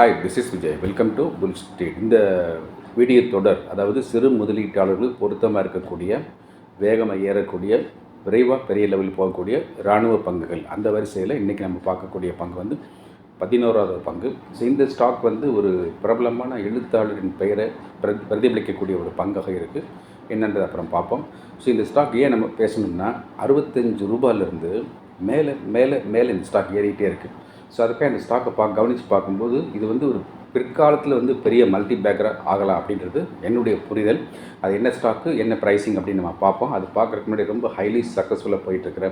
Hi, this is Vijay. Welcome to full street. இந்த video தொடர், அதாவது சிறு முதலீட்டாளர்கள் பொருத்தமாக இருக்கக்கூடிய, வேகமாக ஏறக்கூடிய, விரைவாக பெரிய லெவலில் போகக்கூடிய இராணுவ பங்குகள். அந்த வரிசையில் இன்றைக்கி நம்ம பார்க்கக்கூடிய பங்கு வந்து 11வது பங்கு. ஸோ இந்த ஸ்டாக் வந்து ஒரு பிரபலமான எழுத்தாளரின் பெயரை பிரதிபலிக்கக்கூடிய ஒரு பங்காக இருக்குது. என்னன்றது அப்புறம் பார்ப்போம். ஸோ இந்த ஸ்டாக் ஏன் நம்ம பேசணும்னா, 65 ரூபாயிலிருந்து மேலே மேலே மேலே இந்த ஸ்டாக் ஏறிக்கிட்டே இருக்குது. ஸோ அதுக்காக இந்த ஸ்டாக்கை கவனித்து பார்க்கும்போது இது வந்து ஒரு பிற்காலத்தில் வந்து பெரிய மல்டி பேக்கராக ஆகலாம் அப்படின்றது என்னுடைய புரிதல். அது என்ன ஸ்டாக்கு, என்ன ப்ரைஸிங் அப்படின்னு நம்ம பார்ப்போம். அது பார்க்குறதுக்கு முன்னாடி ரொம்ப ஹைலி சக்ஸஸ்ஃபுல்லாக போயிட்டுருக்கிற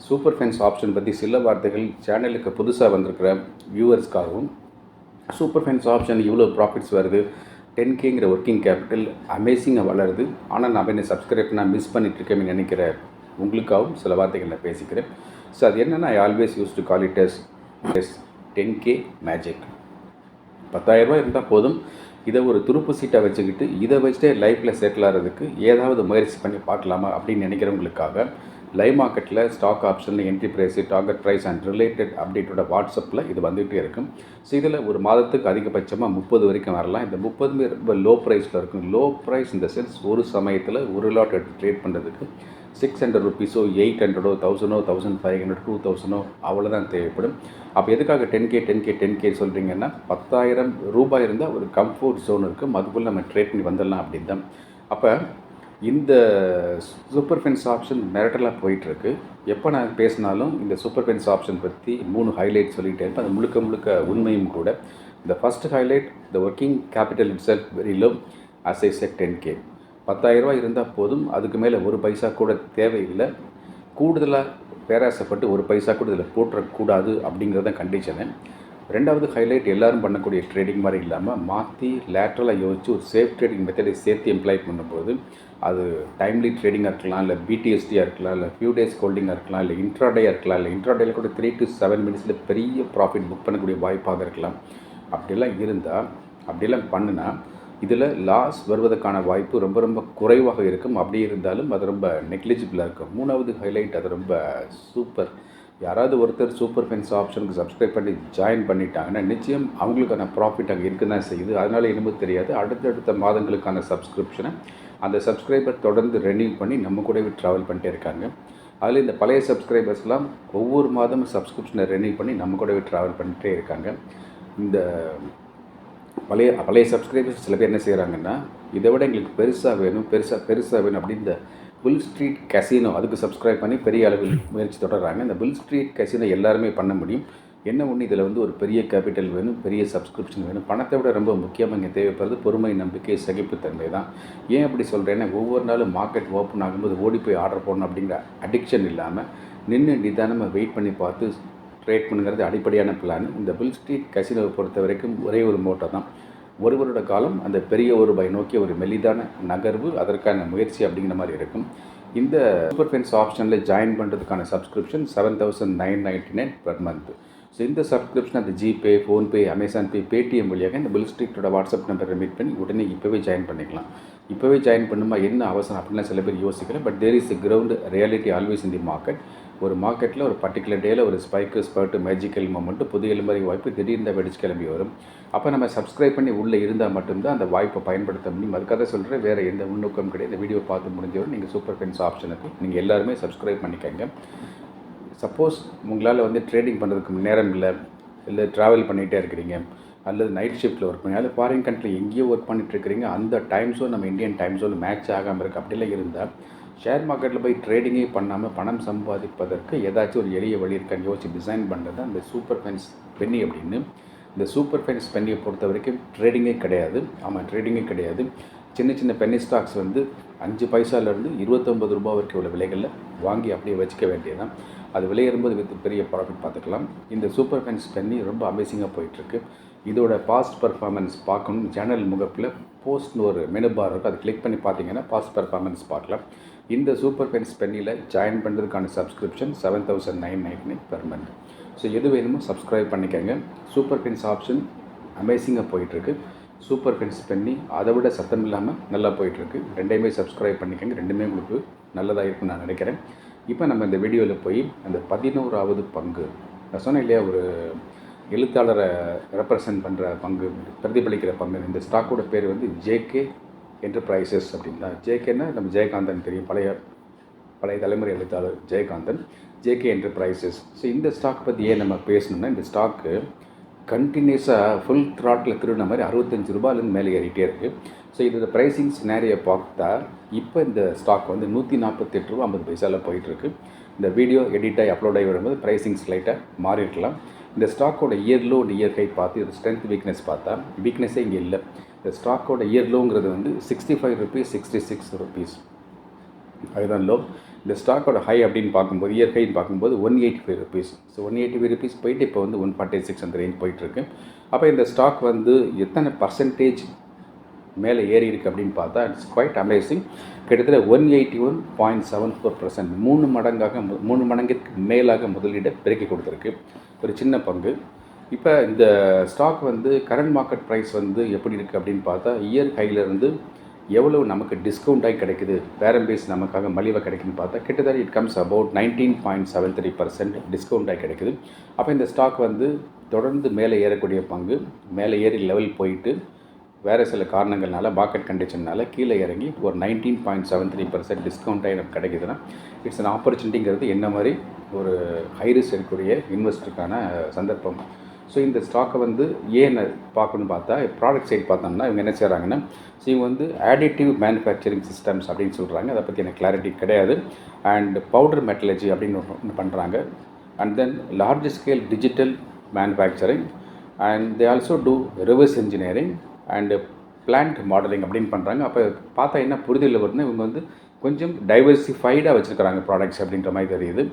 சூப்பர் ஃபென்ஸ் ஆப்ஷன் பற்றி சில வார்த்தைகள் சேனலுக்கு புதுசாக வந்திருக்கிற வியூவர்ஸ்க்காகவும், சூப்பர் ஃபென்ஸ் ஆப்ஷன் இவ்வளோ ப்ராஃபிட்ஸ் வருது, 10Kங்கிற ஒர்க்கிங் கேபிட்டல் அமேசிங்காக வளருது, ஆனால் நான் என்ன சப்ஸ்கிரைப் நான் மிஸ் பண்ணிட்டுருக்கேன்னு நினைக்கிற உங்களுக்காகவும் சில வார்த்தைகள் நான் பேசிக்கிறேன். ஸோ அது என்னென்னா, I always use to call it as 10K magic. 10,000 ரூபாய் இருந்தால் போதும். இதை ஒரு துருப்பு சீட்டாக வச்சுக்கிட்டு இதை வச்சுட்டே லைஃப்பில் செட்டில் ஆகிறதுக்கு ஏதாவது முயற்சி பண்ணி பார்க்கலாமா அப்படின்னு நினைக்கிறவங்களுக்காக லைவ் மார்க்கெட்டில் ஸ்டாக் ஆப்ஷனில் entry price, target price and related அப்டேட்டோட வாட்ஸ்அப்பில் இது வந்துகிட்டே இருக்கும். ஸோ இதில் ஒரு மாதத்துக்கு அதிகபட்சமாக 30 வரைக்கும் வரலாம். இந்த 30 ரொம்ப லோ ப்ரைஸில் இருக்கும். லோ ப்ரைஸ் இந்த சென்ஸ் ஒரு சமயத்தில் ஒரு லாட் எடுத்து ட்ரேட் பண்ணுறதுக்கு 600 ருபீஸோ 800ஓ 1000ஓ 1500 2000ஓ அவ்வளோதான் தேவைப்படும். அப்போ எதுக்காக 10K சொல்கிறீங்கன்னா, 10,000 ரூபாய் இருந்தால் ஒரு கம்ஃபோர்ட் ஜோன் இருக்கும், அதுக்குள்ளே நம்ம ட்ரேட் பண்ணி வந்துடலாம் அப்படின்னு தான். அப்போ இந்த சூப்பர் ஃபென்ஸ் ஆப்ஷன் மிரட்டலாக போயிட்டுருக்கு. எப்போ நான் பேசினாலும் இந்த சூப்பர் ஃபென்ஸ் ஆப்ஷன் பற்றி 3 ஹைலைட் சொல்லிகிட்டே இருப்பேன். அது முழுக்க முழுக்க உண்மையும் கூட. இந்த first highlight, the working capital itself very low, as I set 10K. 10,000 ரூபாய் இருந்தால் போதும், அதுக்கு மேலே ஒரு பைசா கூட தேவையில்லை. கூடுதலாக பேராசைப்பட்டு ஒரு பைசா கூட இதில் போட்டுறக்கூடாது அப்படிங்கிறத கண்டிஷனு. ரெண்டாவது ஹைலைட், எல்லோரும் பண்ணக்கூடிய ட்ரேடிங் மாதிரி இல்லாமல் மாற்றி லேட்ரலாக யோசித்து ஒரு சேஃப் ட்ரேடிங் மெத்தடை சேர்த்து எம்ப்ளாய் பண்ணும்போது, அது டைம்லி ட்ரேடிங்காக இருக்கலாம், இல்லை பிடிஎஸ்டியாக இருக்கலாம், இல்லை ஃபியூ டேஸ் ஹோல்டிங்காக இருக்கலாம், இல்லை இன்ட்ராடேயாக இருக்கலாம், இல்லை இன்ட்ராடேயில் கூட 3 to 7 மினிட்ஸில் பெரிய ப்ராஃபிட் புக் பண்ணக்கூடிய வாய்ப்பாக இருக்கலாம். அப்படிலாம் இருந்தால், அப்படிலாம் பண்ணுனா இதில் லாஸ் வருவதற்கான வாய்ப்பு ரொம்ப ரொம்ப குறைவாக இருக்கும். அப்படி இருந்தாலும் அது ரொம்ப நெக்லிஜிபிளாக இருக்கும். மூணாவது ஹைலைட், அது ரொம்ப சூப்பர். யாராவது ஒருத்தர் சூப்பர் ஃபென்ஸ் ஆப்ஷனுக்கு சப்ஸ்கிரைப் பண்ணி ஜாயின் பண்ணிட்டாங்கன்னா நிச்சயம் அவங்களுக்கான ப்ராஃபிட் அங்கே இருக்க தான் செய்யுது. அதனால் என்னமோ தெரியாது, அடுத்தடுத்த மாதங்களுக்கான சப்ஸ்கிரிப்ஷனை அந்த சப்ஸ்கிரைபர் தொடர்ந்து ரெனியூ பண்ணி நம்ம கூடவே ட்ராவல் பண்ணிட்டே இருக்காங்க. அதில் இந்த பழைய சப்ஸ்கிரைபர்ஸ்லாம் ஒவ்வொரு மாதமும் சப்ஸ்கிரிப்ஷனை ரெனியூ பண்ணி நம்ம கூடவே ட்ராவல் பண்ணிகிட்டே இருக்காங்க. இந்த பழைய சப்ஸ்கிரைபர்ஸ் சில பேர் என்ன செய்கிறாங்கன்னா, இதை விட எங்களுக்கு பெருசாக வேணும் அப்படின்னு இந்த புல் ஸ்ட்ரீட் கசினோ அதுக்கு சப்ஸ்கிரைப் பண்ணி பெரிய அளவில் முயற்சி தொடர்றாங்க. இந்த புல் ஸ்ட்ரீட் கசினோ எல்லாருமே பண்ண முடியும். என்ன ஒன்று, இதில் வந்து ஒரு பெரிய கேபிட்டல் வேணும், பெரிய சப்ஸ்கிரிப்ஷன் வேணும். பணத்தை விட ரொம்ப முக்கியமாக இங்கே தேவைப்படுறது பொறுமை, நம்பிக்கை, சகிப்புத்தன்மை தான். ஏன் அப்படி சொல்கிறேன்னா, ஒவ்வொரு நாளும் மார்க்கெட் ஓப்பன் ஆகும்போது ஓடி போய் ஆர்டர் போடணும் அப்படிங்கிற அடிக்ஷன் இல்லாமல் நின்று நிதானமாக வெயிட் பண்ணி பார்த்து ட்ரேட் பண்ணுங்கிறது அடிப்படையான பிளான். இந்த புல் ஸ்ட்ரீட் கசினோவை பொறுத்த வரைக்கும் ஒரே ஒரு மோட்டோ தான், ஒரு வருட காலம் அந்த பெரிய ஒரு ரூபாய் நோக்கி ஒரு மெலிதான நகர்வு, அதற்கான முயற்சி அப்படிங்கிற மாதிரி இருக்கும். இந்த சூப்பர் ஃபென்ஸ் ஆப்ஷனில் ஜாயின் பண்ணுறதுக்கான சப்ஸ்கிரிப்ஷன் 7,999 பெர் மந்த். ஸோ இந்த சப்ஸ்கிரிப்ஷன் அந்த ஜிபே, ஃபோன்பே, அமேசான் பே, பேடிஎம் வழியாக இந்த புல் ஸ்ட்ரீட்டோட வாட்ஸ்அப் நம்பரை மீட் பண்ணி உடனே இப்போவே ஜாயின் பண்ணிக்கலாம். இப்போவே ஜாயின் பண்ணுமா என்ன அவசரம் அப்படின்லாம் சில பேர் யோசிக்கிறேன். But there is a ground reality always in the market. ஒரு மார்க்கெட்டில் ஒரு பர்டிகுலர் டேயில் ஒரு ஸ்பைக்கு, ஸ்பர்ட்டு, மேஜிக்கல் மூமெண்ட்டு, புதிய எலும்பறி வாய்ப்பு திடீர்னு வெடிச்சு கிளம்பி வரும். அப்போ நம்ம சப்ஸ்கிரைப் பண்ணி உள்ளே இருந்தால் மட்டும்தான் அந்த வாய்ப்பை பயன்படுத்த முடியும். அதுக்காக சொல்கிறேன், வேறு எந்த உள்நோக்கம் கிடையாது. இந்த வீடியோ பார்த்து முடிஞ்சவரை நீங்கள் சூப்பர் ஃபென்ஸ் ஆப்ஷனுக்கு நீங்கள் எல்லாருமே சப்ஸ்கிரைப் பண்ணிக்கங்க. சப்போஸ் உங்களால் வந்து ட்ரேடிங் பண்ணுறதுக்கு நேரம் இல்லை ட்ராவல் பண்ணிகிட்டே இருக்கிறீங்க, அல்லது நைட் ஷிஃப்ட்டில் ஒர்க் பண்ணி, அல்லது ஃபாரின் கண்ட்ரி எங்கேயோ ஒர்க் பண்ணிகிட்ருக்கிறீங்க, அந்த டைம் ஜோன் நம்ம இந்தியன் டைம் ஜோன் மேட்ச் ஆகாமல் இருக்குது, அப்படிலாம் இருந்தால் ஷேர் மார்க்கெட்டில் போய் ட்ரேடிங்கே பண்ணாமல் பணம் சம்பாதிப்பதற்கு ஏதாச்சும் ஒரு எளிய வழி இருக்கான்னு யோசிச்சு டிசைன் பண்ணுறது தான் இந்த சூப்பர் ஃபென்ஸ் பென்னி அப்படின்னு. இந்த சூப்பர் ஃபென்ஸ் பென்னியை பொறுத்த வரைக்கும் ட்ரேடிங்கே கிடையாது. சின்ன சின்ன பென்னி ஸ்டாக்ஸ் வந்து 5 பைசாலேருந்து 29 ரூபா வரைக்கும் உள்ள விலைகளில் வாங்கி அப்படியே வச்சுக்க வேண்டியதான். அது விலையேறும்போது வித் பெரிய ப்ராஃபிட் பார்த்துக்கலாம். இந்த சூப்பர் ஃபென்ஸ் பென்னி ரொம்ப அமேசிங்காக போயிட்டுருக்கு. இதோட பாஸ்ட் பர்ஃபார்மன்ஸ் பார்க்கணும். சேனல் முகப்பில் போஸ்ட்னு ஒரு மெனு பார் இருக்குது, அதை கிளிக் பண்ணி பார்த்தீங்கன்னா பாஸ்ட் பர்ஃபார்மன்ஸ் பார்க்கலாம். இந்த சூப்பர் ஃபென்ஸ் பென்னியில் ஜாயின் பண்ணுறதுக்கான சப்ஸ்கிரிப்ஷன் 7,999 பெர் மந்த். ஸோ எது வேணுமோ சப்ஸ்கிரைப் பண்ணிக்கோங்க. சூப்பர் ஃபென்ஸ் ஆப்ஷன் அமேசிங்காக போயிட்டுருக்கு. சூப்பர் ஃபென்ஸ் பென்னி அதை விட சத்தம் இல்லாமல் நல்லா போயிட்டுருக்கு. ரெண்டையுமே சப்ஸ்கிரைப் பண்ணிக்கோங்க. ரெண்டுமே உங்களுக்கு நல்லதாக இருக்குன்னு நான் நினைக்கிறேன். இப்போ நம்ம இந்த வீடியோவில் போய் அந்த 11வது பங்கு, நான் சொன்னேன் இல்லையா, ஒரு எழுத்தாளரை ரெப்ரசன்ட் பண்ணுற பங்கு, பிரதிபலிக்கிற பங்கு. இந்த ஸ்டாக்கோட பேர் வந்து ஜேகே என்டர்பிரைசஸ் அப்படின்னா, ஜேகேன்னா நம்ம ஜெயகாந்தன் தெரியும், பழைய தலைமுறை எழுத்தாளர் ஜெயகாந்தன், ஜேகே என்டர்பிரைசஸ். ஸோ இந்த ஸ்டாக் பற்றி ஏன் நம்ம பேசணும்னா, இந்த ஸ்டாக்கு கண்டினியூஸாக ஃபுல் த்ராட்டில் திருடின மாதிரி 65 ரூபாயிலேருந்து மேலே ஏறிட்டே இருக்குது. ஸோ இதோட ப்ரைஸிங் சினாரியை பார்த்தா இப்போ இந்த ஸ்டாக் வந்து 148 ரூபா 50 பைசாவில் போயிட்டுருக்கு. இந்த வீடியோ எடிட் ஆகி அப்லோட் ஆகி வரும்போது ப்ரைஸிங் ஸ்லைட்டாக மாறி இருக்கலாம். இந்த ஸ்டாக்கோட year low and year high பார்த்து இது ஸ்ட்ரென்த் வீக்னஸ் பார்த்தா வீக்னஸே இங்கே இல்லை. இந்த ஸ்டாக்கோட இயர் லோங்கிறது வந்து 65 ருபீஸ் 66 ருபீஸ், அதுதான் லோ. இந்த ஸ்டாக்கோட ஹை அப்படின்னு பார்க்கும்போது, இயர் ஹைன்னு பார்க்கும்போது 185 ருபீஸ். ஸோ 185 ருபீஸ் போயிட்டு இப்போ வந்து 146 அந்த ரேஞ்ச் போயிட்டுருக்கு. அப்போ இந்த ஸ்டாக் வந்து எத்தனை பர்சன்டேஜ் மேலே ஏறி இருக்குது அப்படின்னு பார்த்தா இட்ஸ் குவைட் அமேசிங். கிட்டத்தட்ட 181.74%, 3 மடங்கிற்கு மேலாக முதலீடை பெருக்கி கொடுத்துருக்கு. ஒரு சின்ன பங்கு. இப்போ இந்த ஸ்டாக் வந்து கரண்ட் மார்க்கெட் ப்ரைஸ் வந்து எப்படி இருக்குது அப்படின்னு பார்த்தா, இயர் ஹையிலேருந்து எவ்வளோ நமக்கு டிஸ்கவுண்ட் ஆகி கிடைக்குது, பேரம் பேஸ் நமக்காக மலிவாக கிடைக்குதுன்னு பார்த்தா கிட்டத்தட்ட இட் கம்ஸ் அபவுட் 19.73% டிஸ்கவுண்ட் ஆகி கிடைக்குது. அப்போ இந்த ஸ்டாக் வந்து தொடர்ந்து மேலே ஏறக்கூடிய பங்கு. மேலே ஏறி லெவல் போயிட்டு வேறு சில காரணங்கள்னால, மார்க்கெட் கண்டிஷன்னால கீழே இறங்கி ஒரு 19.73% டிஸ்கவுண்ட் ஆகி நமக்கு கிடைக்குதுன்னா இட்ஸ் அன் ஆப்பர்ச்சுனிட்டிங்கிறது என்ன மாதிரி ஒரு ஹை ரிஸ்க் இருக்கக்கூடிய இன்வெஸ்டருக்கான சந்தர்ப்பம். ஸோ இந்த ஸ்டாக்கை வந்து ஏன் பார்க்கணுன்னு பார்த்தா, ப்ராடக்ட் சைட் பார்த்தோம்னா இவங்க என்ன செய்கிறாங்கன்னா, ஸோ இவங்க வந்து ஆடிட்டிவ் மேனுஃபேக்சரிங் சிஸ்டம்ஸ் அப்படின்னு சொல்கிறாங்க. அதை பற்றி எனக்கு கிளாரிட்டி கிடையாது. அண்ட் பவுடர் மெட்டலர்ஜி அப்படின்னு ஒன்று பண்ணுறாங்க. And then large scale digital manufacturing and they also do reverse engineering and plant modelling அப்படின்னு பண்ணுறாங்க. அப்போ பார்த்தா என்ன புரிதல் வருதுன்னா, இவங்க வந்து கொஞ்சம் டைவர்சிஃபைடாக வச்சுருக்கிறாங்க ப்ராடக்ட்ஸ் அப்படின்ற மாதிரி தெரியுது.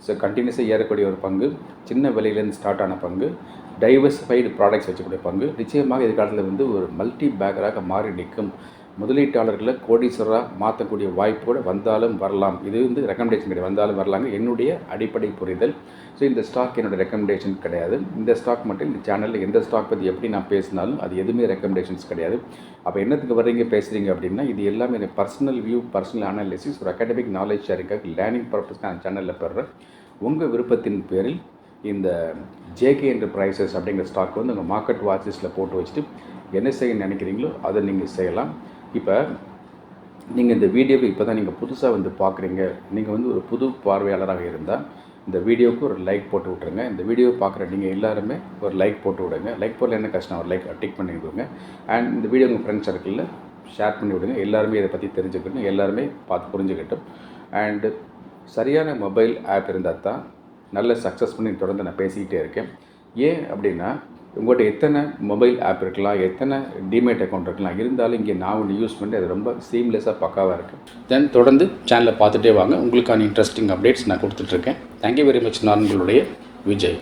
ஸோ கண்டினியூஸாக ஏறக்கூடிய ஒரு பங்கு, சின்ன விலையிலேருந்து ஸ்டார்ட் ஆன பங்கு, டைவர்சிஃபைடு ப்ராடக்ட்ஸ் வச்சுக்கூடிய பங்கு நிச்சயமாக எதிர்காலத்தில் வந்து ஒரு மல்டி பேக்கராக மாறி நிற்கும். முதலீட்டாளர்களை கோடீஸ்வரராக மாற்றக்கூடிய வாய்ப்போடு வந்தாலும் வரலாம். இது வந்து ரெக்கமெண்டேஷன் கிடையாது, வந்தாலும் வரலாங்க என்னுடைய அடிப்படை புரிதல். ஸோ இந்த ஸ்டாக் என்னோடய ரெக்கமெண்டேஷன் கிடையாது. இந்த ஸ்டாக் மட்டும் இந்த சேனலில் எந்த ஸ்டாக் பற்றி எப்படி நான் பேசினாலும் அது எதுவுமே ரெக்கமெண்டேஷன்ஸ் கிடையாது. அப்போ என்னத்துக்கு வர்றீங்க பேசுகிறீங்க அப்படின்னா, இது எல்லாமே எனக்கு பர்சனல் வியூ, பர்சனல் அனாலிசிஸ், ஒரு அகாடமிக் நாலேஜ் ஷேரிங்காக, லேர்னிங் பர்பஸ்க்கு நான் சேனலில் பெறுறேன். உங்கள் விருப்பத்தின் பேரில் இந்த ஜேகே என்டர்பிரைசஸ் அப்படிங்கிற ஸ்டாக் வந்து உங்கள் மார்க்கெட் வாட்ச் லிஸ்ட்டில் போட்டு வச்சுட்டு என்ன செய்ய நினைக்கிறீங்களோ அதை நீங்கள் செய்யலாம். இப்போ நீங்கள் இந்த வீடியோவை இப்போ தான் நீங்கள் புதுசாக வந்து பார்க்குறீங்க, நீங்கள் வந்து ஒரு புது பார்வையாளராக இருந்தால் இந்த வீடியோவுக்கு ஒரு லைக் போட்டு விட்ருங்க. இந்த வீடியோ பார்க்குற நீங்கள் எல்லாருமே ஒரு லைக் போட்டு விடுங்க. லைக் போடல என்ன கஷ்டம், ஒரு லைக் டிக் பண்ணி விடுங்க. அண்ட் இந்த வீடியோ உங்கள் ஃப்ரெண்ட்ஸ் சர்க்கிளில் ஷேர் பண்ணி விடுங்க. எல்லாருமே இதை பற்றி தெரிஞ்சுக்கணும், எல்லாருமே பார்த்து புரிஞ்சுக்கிட்டோம். அண்டு சரியான மொபைல் ஆப் இருந்தால் தான் நல்ல சக்ஸஸ் பண்ணி தொடர்ந்து நான் பேசிக்கிட்டே இருக்கேன். ஏன் அப்படின்னா, உங்கள்கிட்ட எத்தனை மொபைல் ஆப் இருக்கலாம், எத்தனை டிமேட் அக்கௌண்ட் இருக்கலாம், இருந்தாலும் இங்கே நான் ஒன்று யூஸ் பண்ணி அது ரொம்ப சீம்லெஸ்ஸாக பக்காவாக இருக்குது. தென் தொடர்ந்து சேனலை பார்த்துட்டே வாங்க, உங்களுக்கான இன்ட்ரெஸ்டிங் அப்டேட்ஸ் நான் கொடுத்துட்ருக்கேன். Thank you very much. நான் உங்களுடைய விஜய்.